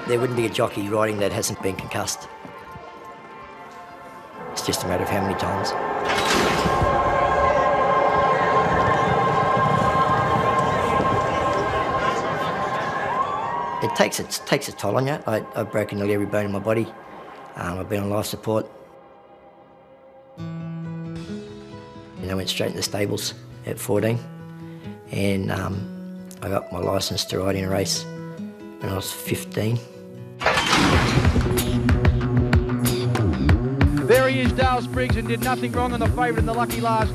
There wouldn't be a jockey riding that hasn't been concussed. It's just a matter of how many times. It takes its toll on you. I've broken nearly every bone in my body. I've been on life support. And I went straight in the stables at 14, and I got my licence to ride in a race when I was 15. There he is, Dale Spriggs, and did nothing wrong on the favourite in the lucky last.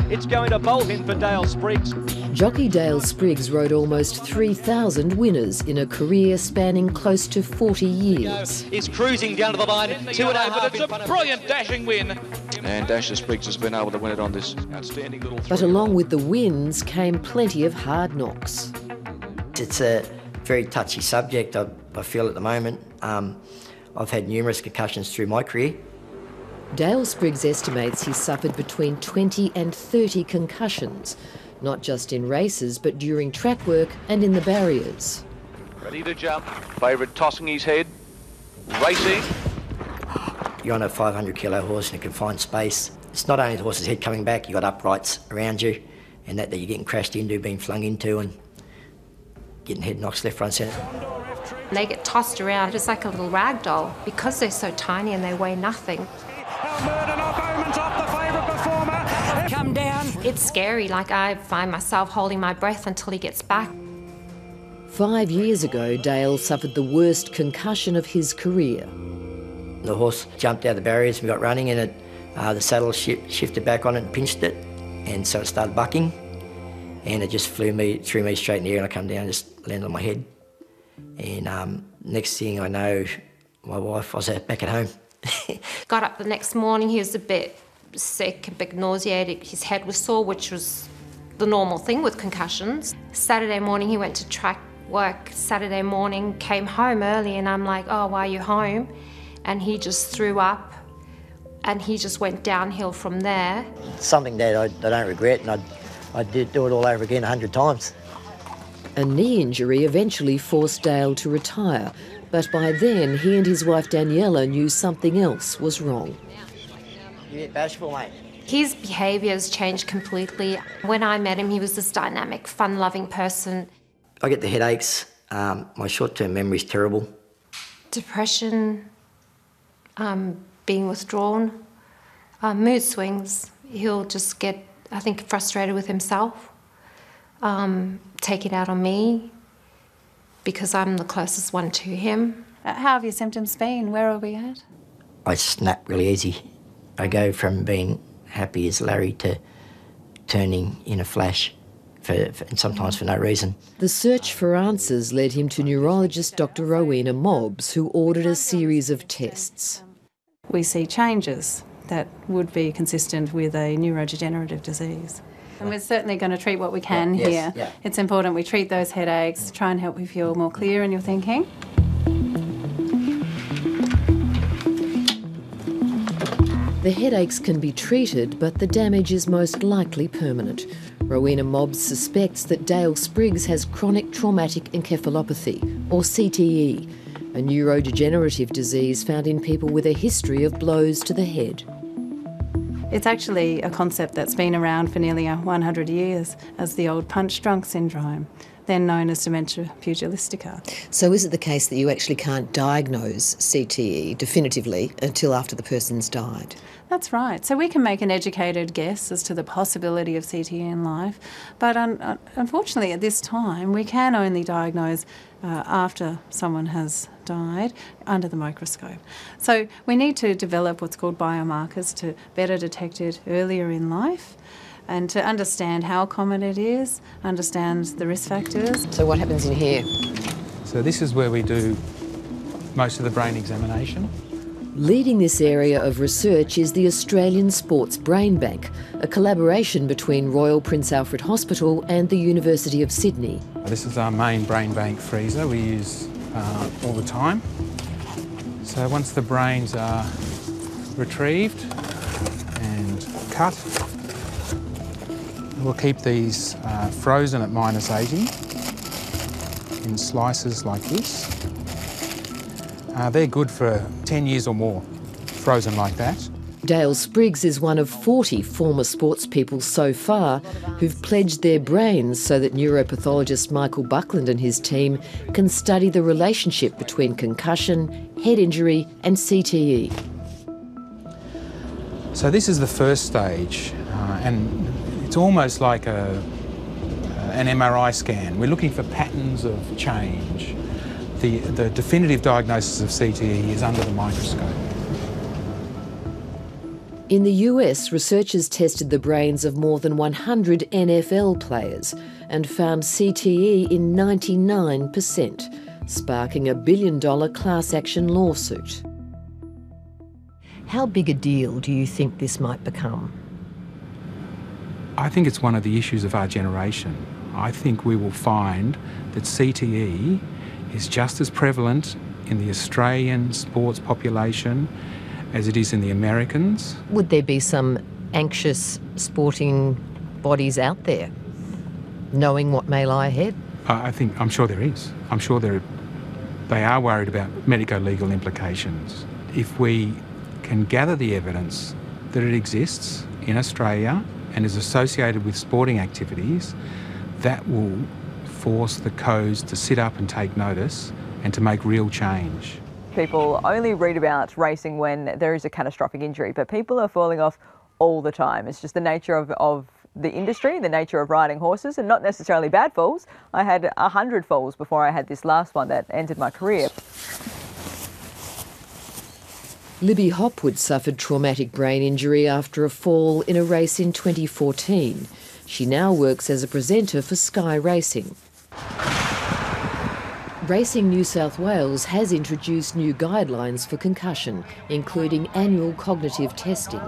It's going to bolt in for Dale Spriggs. Jockey Dale Spriggs rode almost 3,000 winners in a career spanning close to 40 years. He's cruising down to the line, 2.5. But it's a brilliant dashing win. And Dasher Spriggs has been able to win it on this outstanding little throw. But along with the wins came plenty of hard knocks. It's a very touchy subject, I feel, at the moment. I've had numerous concussions through my career. Dale Spriggs estimates he's suffered between 20 and 30 concussions, not just in races, but during track work and in the barriers. Ready to jump. Favourite tossing his head. Racing. You're on a 500-kilo horse in a confined space. It's not only the horse's head coming back, you've got uprights around you, and that you're getting crashed into, being flung into, and getting head knocks left, right, centre. They get tossed around just like a little rag doll because they're so tiny and they weigh nothing. Come down. It's scary, like I find myself holding my breath until he gets back. 5 years ago, Dale suffered the worst concussion of his career. The horse jumped out of the barriers and we got running, and the saddle shifted back on it and pinched it, and so it started bucking, and it just threw me straight in the air, and I come down and just landed on my head. And next thing I know, my wife was back at home. Got up the next morning, he was a bit sick, a bit nauseated, his head was sore, which was the normal thing with concussions. Saturday morning he went to track work. Saturday morning came home early, and I'm like, oh, why are you home? And he just threw up, and he just went downhill from there. Something that I don't regret, and I'd do it all over again 100 times. A knee injury eventually forced Dale to retire, but by then he and his wife Daniela knew something else was wrong. You get bashful, mate. His behaviour has changed completely. When I met him, he was this dynamic, fun-loving person. I get the headaches. My short-term memory's terrible. Depression, being withdrawn, mood swings. He'll just get, I think, frustrated with himself, take it out on me because I'm the closest one to him. How have your symptoms been? Where are we at? I snap really easy. I go from being happy as Larry to turning in a flash, and sometimes for no reason. The search for answers led him to neurologist Dr. Rowena Mobbs, who ordered a series of tests. We see changes that would be consistent with a neurodegenerative disease. And we're certainly going to treat what we can here. Yeah. It's important we treat those headaches, try and help you feel more clear in your thinking. The headaches can be treated, but the damage is most likely permanent. Rowena Mobbs suspects that Dale Spriggs has chronic traumatic encephalopathy, or CTE, a neurodegenerative disease found in people with a history of blows to the head. It's actually a concept that's been around for nearly 100 years as the old punch-drunk syndrome, then known as dementia pugilistica. So is it the case that you actually can't diagnose CTE definitively until after the person's died? That's right. So we can make an educated guess as to the possibility of CTE in life, but unfortunately at this time we can only diagnose after someone has died under the microscope. So we need to develop what's called biomarkers to better detect it earlier in life and to understand how common it is, understand the risk factors. So what happens in here? So this is where we do most of the brain examination. Leading this area of research is the Australian Sports Brain Bank, a collaboration between Royal Prince Alfred Hospital and the University of Sydney. This is our main brain bank freezer we use all the time. So once the brains are retrieved and cut, we'll keep these frozen at -80. in slices like this. They're good for 10 years or more, frozen like that. Dale Spriggs is one of 40 former sports people so far who've pledged their brains so that neuropathologist Michael Buckland and his team can study the relationship between concussion, head injury and CTE. So this is the first stage, and it's almost like an MRI scan. We're looking for patterns of change. The definitive diagnosis of CTE is under the microscope. In the US, researchers tested the brains of more than 100 NFL players and found CTE in 99%, sparking a $1 billion class action lawsuit. How big a deal do you think this might become? I think it's one of the issues of our generation. I think we will find that CTE is just as prevalent in the Australian sports population as it is in the Americans. Would there be some anxious sporting bodies out there, knowing what may lie ahead? I'm sure there is. I'm sure they are worried about medico-legal implications. If we can gather the evidence that it exists in Australia and is associated with sporting activities, that will force the codes to sit up and take notice and to make real change. People only read about racing when there is a catastrophic injury, but people are falling off all the time. It's just the nature of the industry, the nature of riding horses, and not necessarily bad falls. I had 100 falls before I had this last one that ended my career. Libby Hopwood suffered traumatic brain injury after a fall in a race in 2014. She now works as a presenter for Sky Racing. Racing New South Wales has introduced new guidelines for concussion, including annual cognitive testing.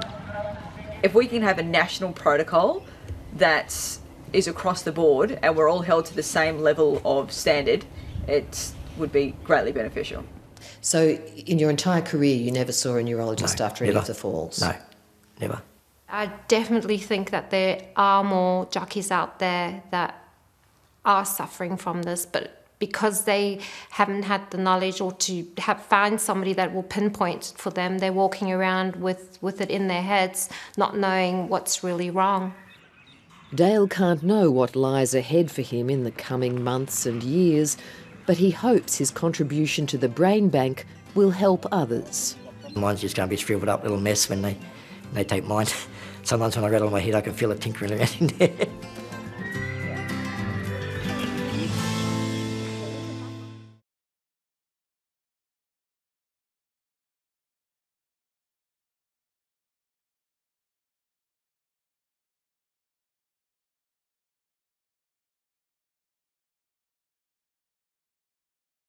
If we can have a national protocol that is across the board and we're all held to the same level of standard, it would be greatly beneficial. So in your entire career, you never saw a neurologist after any of the falls? No, never. I definitely think that there are more jockeys out there that are suffering from this, but because they haven't had the knowledge or to find somebody that will pinpoint for them, they're walking around with it in their heads, not knowing what's really wrong. Dale can't know what lies ahead for him in the coming months and years, but he hopes his contribution to the brain bank will help others. Mine's just going to be a shriveled up little mess when they take mine. Sometimes when I rattle my head I can feel it tinkering around in there.